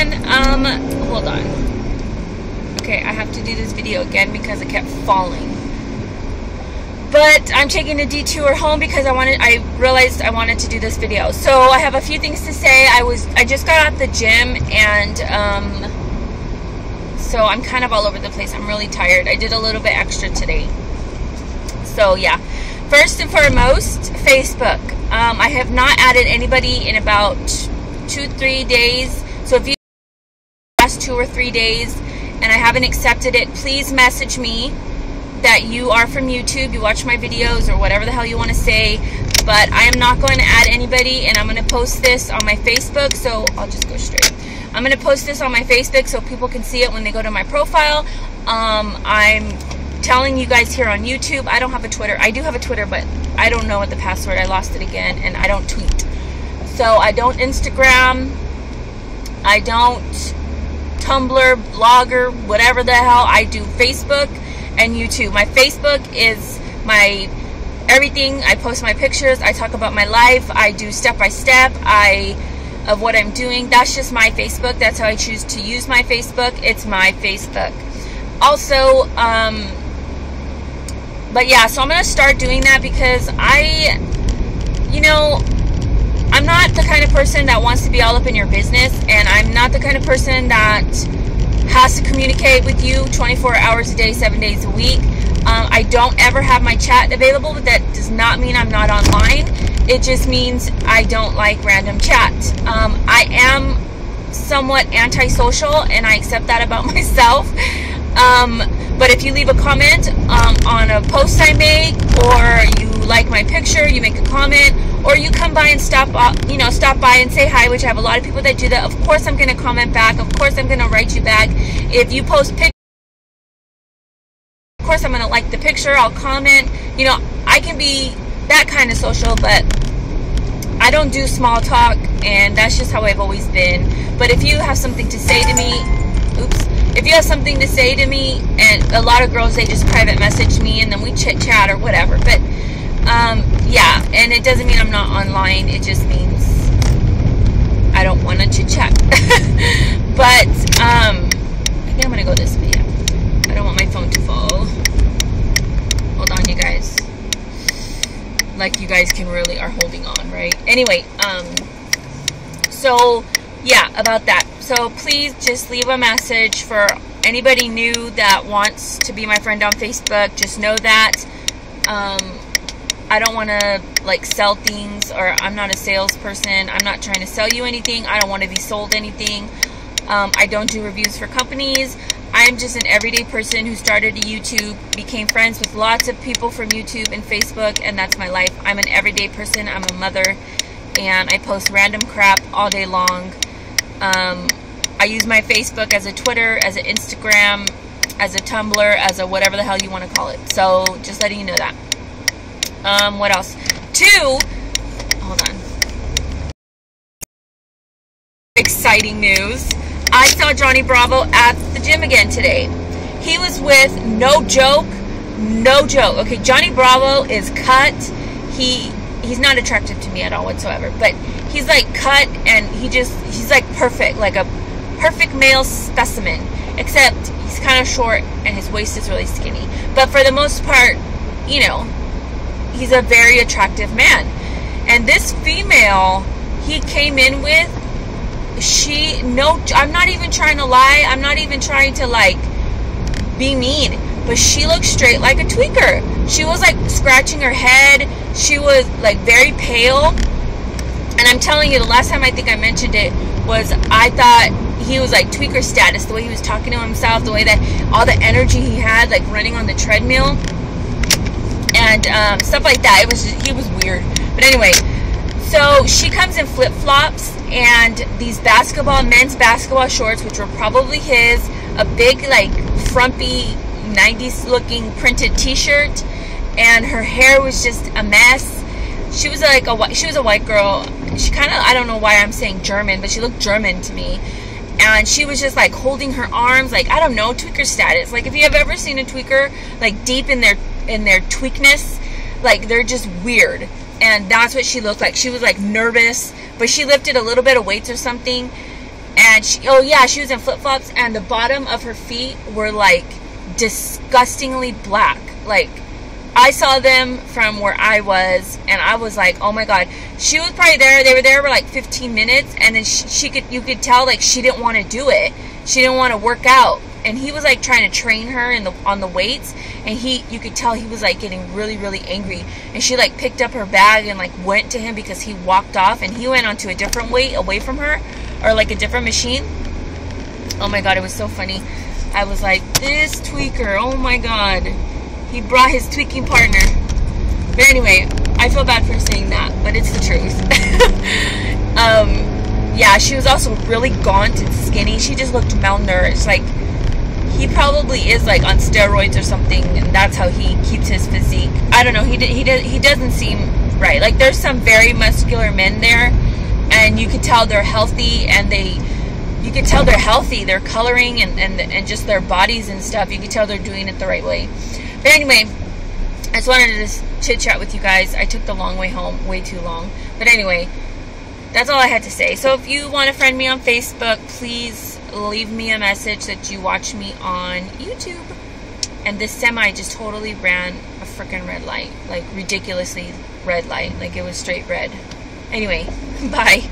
everyone. Hold on. Okay, I have to do this video again because it kept falling. But I'm taking a detour home because I realized I wanted to do this video. So I have a few things to say. I just got out the gym, and so I'm kind of all over the place. I'm really tired. I did a little bit extra today. So yeah. First and foremost, Facebook. I have not added anybody in about 2-3 days. So if you last 2 or 3 days and I haven't accepted it, please message me that you are from YouTube, you watch my videos, or whatever the hell you want to say. But I am not going to add anybody, and I'm going to post this on my Facebook. So I'll just go straight. I'm going to post this on my Facebook so people can see it when they go to my profile. I'm telling you guys here on YouTube, I don't have a Twitter. I do have a Twitter, but I don't know what the password. I lost it again, and I don't tweet. So I don't Instagram. I don't Tumblr, Blogger, whatever the hell. I do Facebook and YouTube. My Facebook is my everything. I post my pictures. I talk about my life. I do step-by-step of what I'm doing. That's just my Facebook. That's how I choose to use my Facebook. It's my Facebook. Also, but yeah, so I'm going to start doing that because I'm not the kind of person that wants to be all up in your business, and I'm not the kind of person that has to communicate with you 24 hours a day, 7 days a week. I don't ever have my chat available, but that does not mean I'm not online. It just means I don't like random chat. I am somewhat antisocial, and I accept that about myself. But if you leave a comment on a post I make, or you like my picture, you make a comment, or you come by and stop by and say hi, which I have a lot of people that do that, of course I'm going to comment back. Of course I'm going to write you back. If you post pictures, of course I'm going to like the picture, I'll comment. I can be that kind of social, but I don't do small talk, and that's just how I've always been. But if you have something to say to me, if you have something to say to me, and a lot of girls, they just private message me and then we chit chat or whatever. But yeah, and it doesn't mean I'm not online. It just means I don't want to chit chat. But I think I'm gonna go this way. I don't want my phone to fall. Hold on, you guys. Like you guys are holding on, right? Anyway, so yeah, about that. So please just leave a message for anybody new that wants to be my friend on Facebook. Just know that I don't want to sell things, or I'm not a salesperson. I'm not trying to sell you anything. I don't want to be sold anything. I don't do reviews for companies. I'm just an everyday person who started a YouTube, became friends with lots of people from YouTube and Facebook, and that's my life. I'm an everyday person. I'm a mother, and I post random crap all day long. I use my Facebook as a Twitter, as an Instagram, as a Tumblr, as a whatever the hell you want to call it. So just letting you know that. What else? 2, hold on. Exciting news. I saw Johnny Bravo at the gym again today. He was with, no joke. Okay, Johnny Bravo is cut. He's not attractive to me at all whatsoever, but he's cut, and he's perfect, like a perfect male specimen, except he's kind of short and his waist is really skinny. But for the most part, he's a very attractive man. And this female he came in with, I'm not even trying to lie, I'm not even trying to be mean, but she looked straight like a tweaker. She was scratching her head. She was very pale. And I'm telling you, the last time I think I mentioned it was I thought he was tweaker status, the way he was talking to himself, the way that all the energy he had, running on the treadmill and stuff like that. He was weird. But anyway, so she comes in flip-flops and these men's basketball shorts, which were probably his, a big frumpy 90s looking printed t-shirt, and her hair was just a mess. She was she was a white girl. She kind of, I don't know why I'm saying German, but she looked German to me. And she was just holding her arms, I don't know, tweaker status. If you have ever seen a tweaker deep in their tweakness, they're just weird. And that's what she looked like. She was nervous, but she lifted a little bit of weights or something, And she was in flip-flops, and the bottom of her feet were like disgustingly black. Like, I saw them from where I was, and I was like, oh my god. She was probably there. They were there for like 15 minutes, and then you could tell like she didn't want to do it. She didn't want to work out, and he was like trying to train her on the weights, and you could tell he was like getting really, really angry. And she like picked up her bag and like went to him because he walked off, and he went onto a different weight away from her, or like a different machine. Oh my god, it was so funny. I was like, this tweaker, oh my god. He brought his tweaking partner. But anyway, I feel bad for saying that, but it's the truth. Yeah, she was also really gaunt and skinny. She just looked malnourished. Like, he probably is like on steroids or something, and that's how he keeps his physique. I don't know. He doesn't seem right. Like, there's some very muscular men there, and you could tell they're healthy, and you could tell they're healthy. Their coloring and just their bodies and stuff. You could tell they're doing it the right way. But anyway, I just wanted to just chit chat with you guys. I took the long way home, way too long. But anyway, that's all I had to say. So if you want to friend me on Facebook, please leave me a message that you watch me on YouTube. And this semi just totally ran a freaking red light. Like, ridiculously red light. Like, it was straight red. Anyway, bye.